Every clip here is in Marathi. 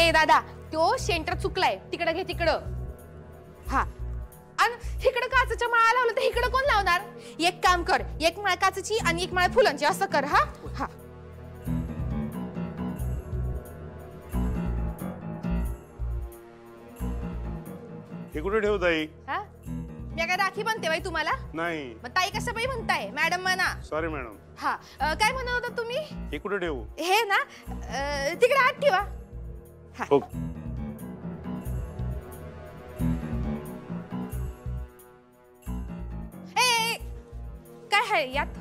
ए दादा, तो सेंटर चुकलाय, तिकडे घे तिकडं. हा, आणि इकडं काचेच्या माळा लावलं तर इकडं कोण लावणार? एक काम कर, एक माळ काचेची आणि एक माळ फुलांची असं कर. हा हा. हे कुठे ठेवू ताई? हा, मी काय राखी बनते बाई तुम्हाला? नाही. मग ताई कसं बाई म्हणताय? मॅडम म्हणा. Sorry madam. हा, काय म्हणत होता तुम्ही? हे कुठे ठेवू? हे ना तिकडे आत ठेवा. हो. काय आहे यात?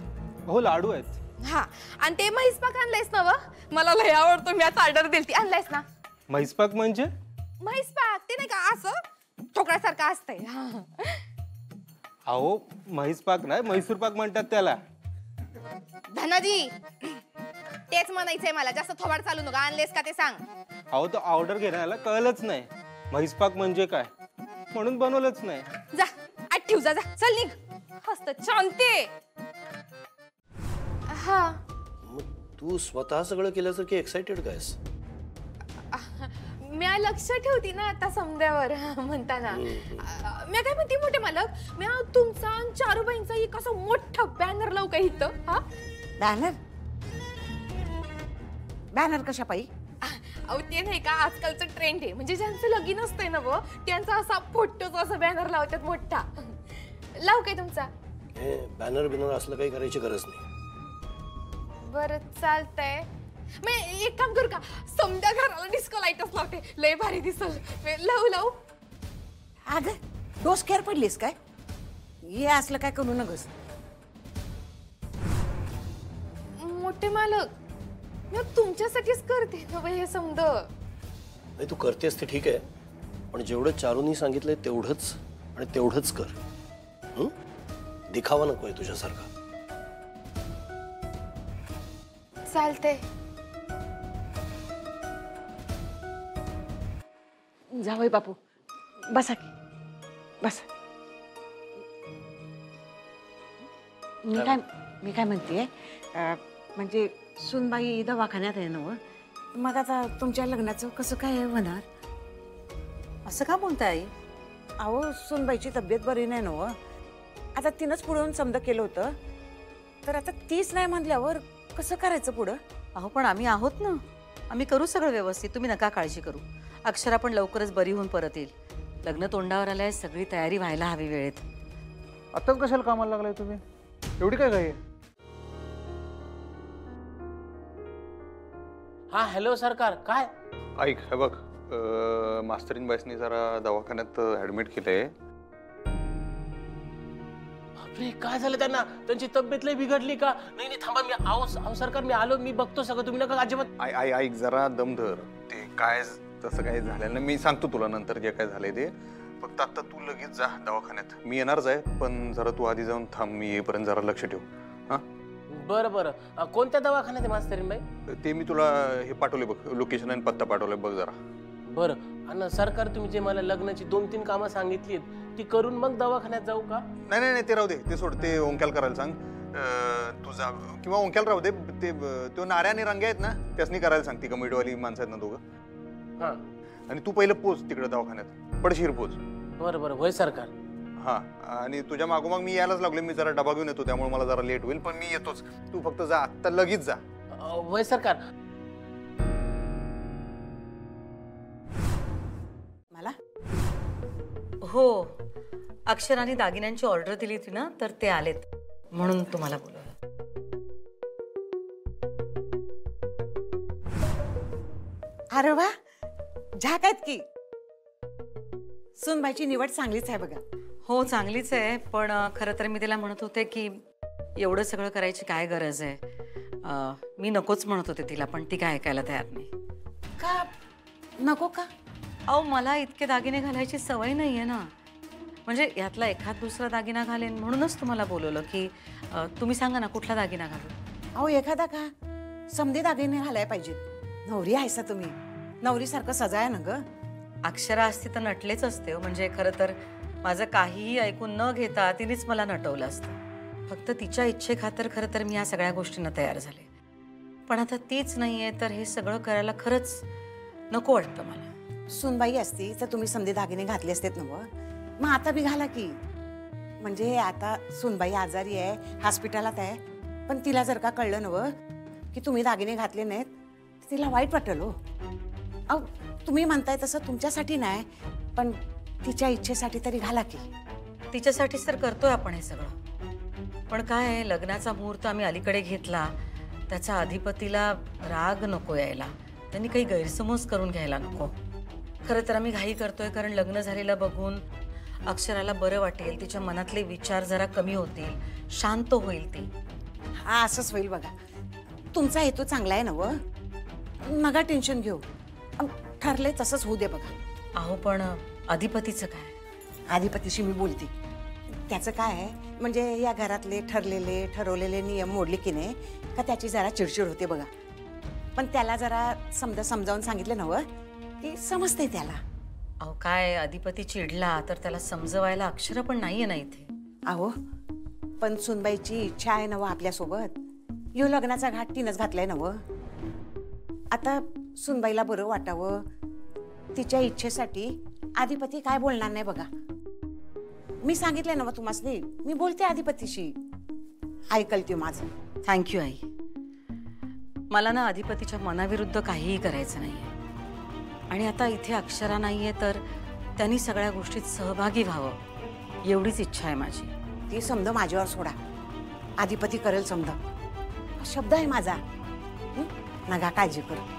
हो, लाडू आहेत. हा, आणि ते म्हैसपाक आणलायस ना? मला लय आवडतो, मी आता ऑर्डर दिलती. आणलायस ना? म्हैसपाक म्हणजे? म्हैसपाक ते नाही का असं ठोकळ्यासारखं असतंय. अहो, म्हैसपाक नाही, म्हैसूर पाक म्हणतात त्याला. धनाजी, तेच म्हणायचंय मला. जास्त थोबाड चालू नका. आणलेस का ते सांग. अहो, तो ऑर्डर घेण्याला कळलंच नाही म्हैसपाक म्हणजे काय, म्हणून बनवलंच नाही. जा आत ठेव. जा जा, चल निघ. हसत शांती. हा, तू स्वतः सगळं केल्याचं की एक्साइटेड कायस? मी लक्ष ठेवती ना आता समद्यावर म्हणताना. मी काय म्हणते मोठे मालक, मी तुमचा चारूबाईंचा एक असं मोठा बॅनर लावू का इथं? हा, बॅनर? बॅनर कशा पायी? अहो ते नाही का आजकालचं ट्रेंड आहे, म्हणजे ज्यांचं लगीन असतंय ना व त्यांचा असा फोटोचा असा बॅनर लावतात मोठा. लावू काय तुमचा? हे बॅनर बिनर असलं काही करायची गरज नाही. बरं चालतंय. मी एक काम करू का, समद्या घराला डिस्को लाईटच लावते, लय भारी दिसल. लावू लावू. अगं डोसक्यावर पडलीस काय? हे असलं काय करू नगस. मोठे मालक, मी तुमच्यासाठीच करते ना बाई हे समद. नाही, तू करतेस ते ठीक आहे, पण जेवढं चारूनी सांगितलंय तेवढंच आणि तेवढंच कर. दिखावा नकोय तुझ्यासारखा. चालतंय. जावई बापू, बसा की, बसा. मी काय म्हणते, म्हणजे सुनबाई दवाखान्यात आहे ना, मग आता तुमच्या लग्नाचं कसं काय होणार? असं का म्हणताय आई? अहो, सुनबाईची तब्येत बरी नाही ना. आता तिनंच पुढे समजा केलं होतं, तर आता तीच नाही म्हणल्यावर कसं करायचं पुढं? अहो, पण आम्ही आहोत ना, आम्ही करू सगळं व्यवस्थित. तुम्ही नका काळजी करू. अक्षरा पण लवकरच बरी होऊन परत येईल. लग्न तोंडावर आलंय, सगळी तयारी व्हायला हवी वेळेत. आताच कशाला कामाला लागलाय तुम्ही? एवढी काय घाई? हा, हॅलो सरकार. काय? ऐक, हे बघ, मास्तरीन बाईसनी जरा दवाखान्यात ऍडमिट केलंय. बापरे, काय झालं त्यांना? त्यांची तब्येत लय बिघडली का? नाही नाही, थांबा. मी आहो सरकार, मी आलो, मी बघतो सगळं. तुम्ही नका अजिबात. ऐक जरा, दम धर. ते काय तसं काही झालेलं नाही, मी सांगतो तुला नंतर जे काय झालंय ते. फक्त आता तू लगेच जा दवाखान्यात. मी येणारच आहे, पण जरा तू आधी जाऊन थांब. मी येईपर्यंत जरा लक्ष ठेव. हा, बरं बरं. कोणत्या दवाखान्यात आहे मास्तरीन बाई? ते मी तुला हे पाठवले बघ, लोकेशन आणि पत्ता पाठवलाय बघ जरा. बरं. आणि सरकार, तुम्ही जे मला लग्नाची 2-3 कामं सांगितली ती करून मग दवाखान्यात जाऊ का? नाही नाही, ते राहू दे, ते सोड. ते ओंक्याला करायला सांग. तुझा किंवा ओंक्याला राहू दे. ते नाऱ्या आणि रंग्या आहेत ना, त्यासनी करायला सांग. ती कमिटीवाली माणसं आहेत ना दोघं. हा, आणि तू पहिलं पोच तिकडे दवाखान्यात, पडशीर पोच. बरं बरं, होय सरकार. हा, आणि तुझ्या मागोमाग मी यायलाच लागलो. मी जरा डबा घेऊन येतो, त्यामुळे मला जरा लेट होईल, पण मी येतोच. तू फक्त जा, आत्ता लगेच जा. होय सरकार. मला हो, अक्षराने दागिन्यांची ऑर्डर दिली होती ना, तर ते आलेत, म्हणून तुम्हाला बोलवलं. अरे वा, झाक आहेत की. सुनबाईची निवड चांगलीच आहे बघा. हो, चांगलीच आहे, पण खरं तर मी तिला म्हणत होते की एवढं सगळं करायची काय गरज आहे. मी नकोच म्हणत होते तिला, पण ती काय ऐकायला तयार नाही. का नको का? अहो, मला इतके दागिने घालायची सवय नाही आहे ना. म्हणजे यातला एखाद दुसरा दागिना घालेन, म्हणूनच तुम्हाला बोलवलं की तुम्ही सांगा ना कुठला दागिना घालू. अहो, एखादा का समधी दागिने घालाय पाहिजेत. नवरी आहेसा तुम्ही, नवरीसारखं सजाय ना ग. अक्षरा असती तर नटलेच असते. म्हणजे खरं तर माझं काहीही ऐकून न घेता तिनेच मला नटवलं असतं. फक्त तिच्या इच्छेखातर खरं तर मी या सगळ्या गोष्टींना तयार झाले. पण आता तीच नाहीये, तर हे सगळं करायला खरंच नको वाटतं मला. सुनबाई असती तर तुम्ही समधी दागिने घातले असतेत ना मग आता बी घाला की. म्हणजे आता सुनबाई आजारी आहे, हॉस्पिटलात आहे, पण तिला जर का कळलं नव की तुम्ही दागिने घातले नाहीत तर तिला वाईट वाटेल हो. अहो तुम्ही म्हणताय तसं तुमच्यासाठी नाही, पण तिच्या इच्छेसाठी तरी घाला की. तिच्यासाठीच तर करतोय आपण हे सगळं. पण काय आहे, लग्नाचा मुहूर्त आम्ही अलीकडे घेतला, त्याचा अधिपतीला राग नको यायला, त्यांनी काही गैरसमज करून घ्यायला नको. खरं तर आम्ही घाई करतोय कारण लग्न झालेलं बघून अक्षराला बरं वाटेल, तिच्या मनातले विचार जरा कमी होतील, शांत होईल ती. हा असंच होईल बघा. तुमचा हेतू चांगला आहे ना व, नका टेन्शन घेऊ. ठरले तसंच होऊ दे बघा. अहो पण अधिपतीचं काय? अधिपतीशी मी बोलते. त्याचं काय आहे, म्हणजे या घरातले ठरवलेले नियम मोडले की नाही का त्याची जरा चिडचिड होते बघा. पण त्याला जरा समजावून सांगितलं ना व की समजते त्याला. अहो काय, अधिपती चिडला तर त्याला समजवायला अक्षर पण नाहीये ना इथे. अहो पण सुनबाईची इच्छा आहे ना व आपल्यासोबत. यो लग्नाचा घाट तिनंच घातलाय ना व. आता सुनबाईला बरं वाटावं, तिच्या इच्छेसाठी अधिपती काय बोलणार नाही बघा. मी सांगितलंय ना मग तुम्हाला, मी बोलते अधिपतीशी, ऐकल ती माझं. थँक्यू आई. मला ना अधिपतीच्या मनाविरुद्ध काहीही करायचं नाहीये. आणि आता इथे अक्षरा नाहीये तर त्यांनी सगळ्या गोष्टीत सहभागी व्हावं एवढीच इच्छा आहे माझी. ती समज माझ्यावर सोडा, अधिपती करेल समज, शब्द आहे माझा. नका काळजी करू.